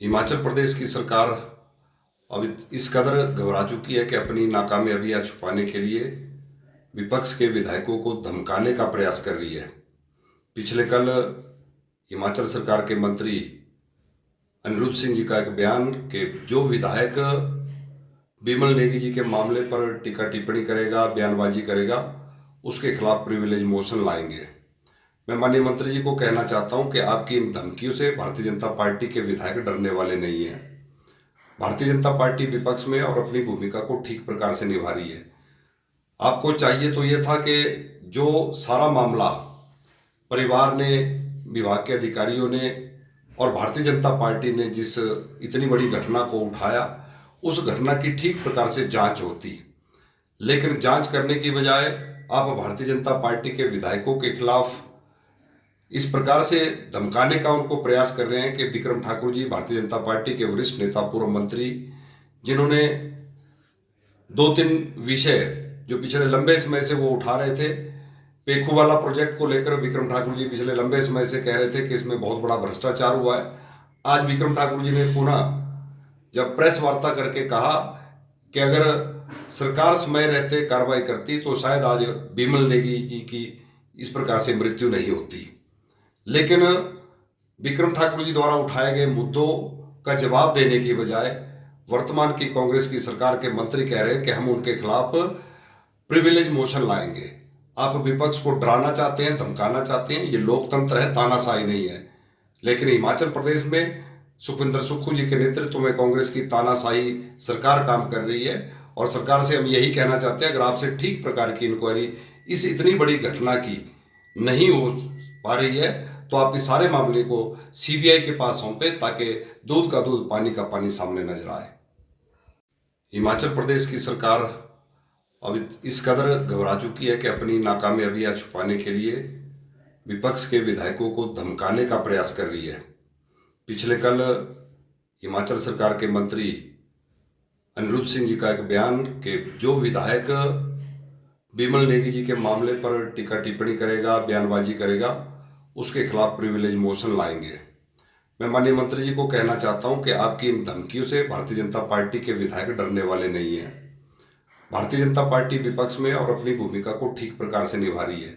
हिमाचल प्रदेश की सरकार अब इस कदर घबरा चुकी है कि अपनी नाकामयाबियां छुपाने के लिए विपक्ष के विधायकों को धमकाने का प्रयास कर रही है। पिछले कल हिमाचल सरकार के मंत्री अनिरुद्ध सिंह जी का एक बयान कि जो विधायक बिमल नेगी जी के मामले पर टीका टिप्पणी करेगा, बयानबाजी करेगा, उसके खिलाफ प्रिविलेज मोशन लाएंगे। मैं माननीय मंत्री जी को कहना चाहता हूं कि आपकी इन धमकियों से भारतीय जनता पार्टी के विधायक डरने वाले नहीं हैं। भारतीय जनता पार्टी विपक्ष में और अपनी भूमिका को ठीक प्रकार से निभा रही है। आपको चाहिए तो यह था कि जो सारा मामला परिवार ने, विभाग के अधिकारियों ने और भारतीय जनता पार्टी ने जिस इतनी बड़ी घटना को उठाया, उस घटना की ठीक प्रकार से जांच होती, लेकिन जांच करने की बजाय आप भारतीय जनता पार्टी के विधायकों के खिलाफ इस प्रकार से धमकाने का उनको प्रयास कर रहे हैं कि विक्रम ठाकुर जी भारतीय जनता पार्टी के वरिष्ठ नेता, पूर्व मंत्री, जिन्होंने 2-3 विषय जो पिछले लंबे समय से वो उठा रहे थे, पेखू वाला प्रोजेक्ट को लेकर विक्रम ठाकुर जी पिछले लंबे समय से कह रहे थे कि इसमें बहुत बड़ा भ्रष्टाचार हुआ है। आज विक्रम ठाकुर जी ने पुनः जब प्रेस वार्ता करके कहा कि अगर सरकार समय रहते कार्रवाई करती तो शायद आज बिमल नेगी जी की इस प्रकार से मृत्यु नहीं होती। लेकिन विक्रम ठाकुर जी द्वारा उठाए गए मुद्दों का जवाब देने की बजाय वर्तमान की कांग्रेस की सरकार के मंत्री कह रहे हैं कि हम उनके खिलाफ प्रिविलेज मोशन लाएंगे। आप विपक्ष को डराना चाहते हैं, धमकाना चाहते हैं। ये लोकतंत्र है, तानाशाही नहीं है। लेकिन हिमाचल प्रदेश में सुखविंदर सुक्खू जी के नेतृत्व में कांग्रेस की तानाशाही सरकार काम कर रही है और सरकार से हम यही कहना चाहते हैं, अगर आपसे ठीक प्रकार की इंक्वायरी इस इतनी बड़ी घटना की नहीं हो पा रही है तो आप इस सारे मामले को सीबीआई के पास सौंपे ताकि दूध का दूध, पानी का पानी सामने नजर आए। हिमाचल प्रदेश की सरकार अब इस कदर घबरा चुकी है कि अपनी नाकामयाबियां छुपाने के लिए विपक्ष के विधायकों को धमकाने का प्रयास कर रही है। पिछले कल हिमाचल सरकार के मंत्री अनिरुद्ध सिंह जी का एक बयान कि जो विधायक बिमल नेगी जी के मामले पर टीका टिप्पणी करेगा, बयानबाजी करेगा, उसके खिलाफ प्रिविलेज मोशन लाएंगे। मैं माननीय मंत्री जी को कहना चाहता हूं कि आपकी इन धमकियों से भारतीय जनता पार्टी के विधायक डरने वाले नहीं हैं। भारतीय जनता पार्टी विपक्ष में और अपनी भूमिका को ठीक प्रकार से निभा रही है।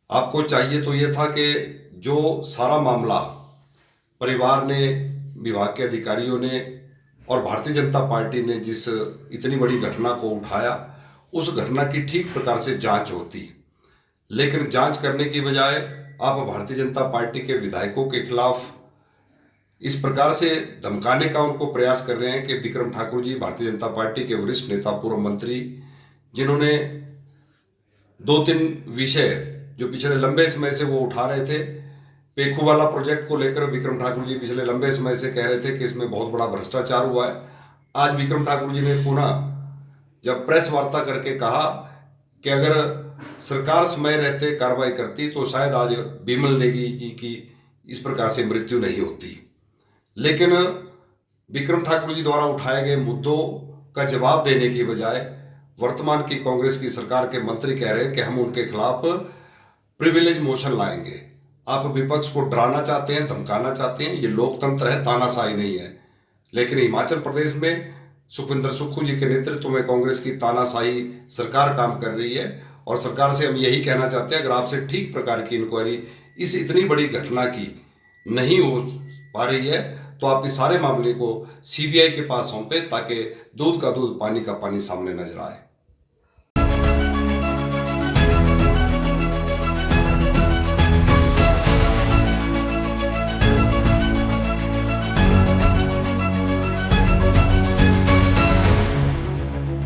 आपको चाहिए तो यह था कि जो सारा मामला परिवार ने, विभाग के अधिकारियों ने और भारतीय जनता पार्टी ने जिस इतनी बड़ी घटना को उठाया, उस घटना की ठीक प्रकार से जांच होती, लेकिन जांच करने की बजाय आप भारतीय जनता पार्टी के विधायकों के खिलाफ इस प्रकार से धमकाने का उनको प्रयास कर रहे हैं कि विक्रम ठाकुर जी भारतीय जनता पार्टी के वरिष्ठ नेता, पूर्व मंत्री, जिन्होंने 2-3 विषय जो पिछले लंबे समय से वो उठा रहे थे, पेखू वाला प्रोजेक्ट को लेकर विक्रम ठाकुर जी पिछले लंबे समय से कह रहे थे कि इसमें बहुत बड़ा भ्रष्टाचार हुआ है। आज विक्रम ठाकुर जी ने पुनः जब प्रेस वार्ता करके कहा कि अगर सरकार समय रहते कार्रवाई करती तो शायद आज बिमल नेगी जी की इस प्रकार से मृत्यु नहीं होती। लेकिन विक्रम ठाकुर जी द्वारा उठाए गए मुद्दों का जवाब देने की बजाय वर्तमान की कांग्रेस की सरकार के मंत्री कह रहे हैं कि हम उनके खिलाफ प्रिविलेज मोशन लाएंगे। आप विपक्ष को डराना चाहते हैं, धमकाना चाहते हैं। ये लोकतंत्र है, तानाशाही नहीं है। लेकिन हिमाचल प्रदेश में सुखविंदर सुक्खू जी के नेतृत्व में कांग्रेस की तानाशाही सरकार काम कर रही है और सरकार से हम यही कहना चाहते हैं, अगर आपसे ठीक प्रकार की इंक्वायरी इस इतनी बड़ी घटना की नहीं हो पा रही है तो आप इस सारे मामले को सीबीआई के पास सौंपे ताकि दूध का दूध, पानी का पानी सामने नजर आए।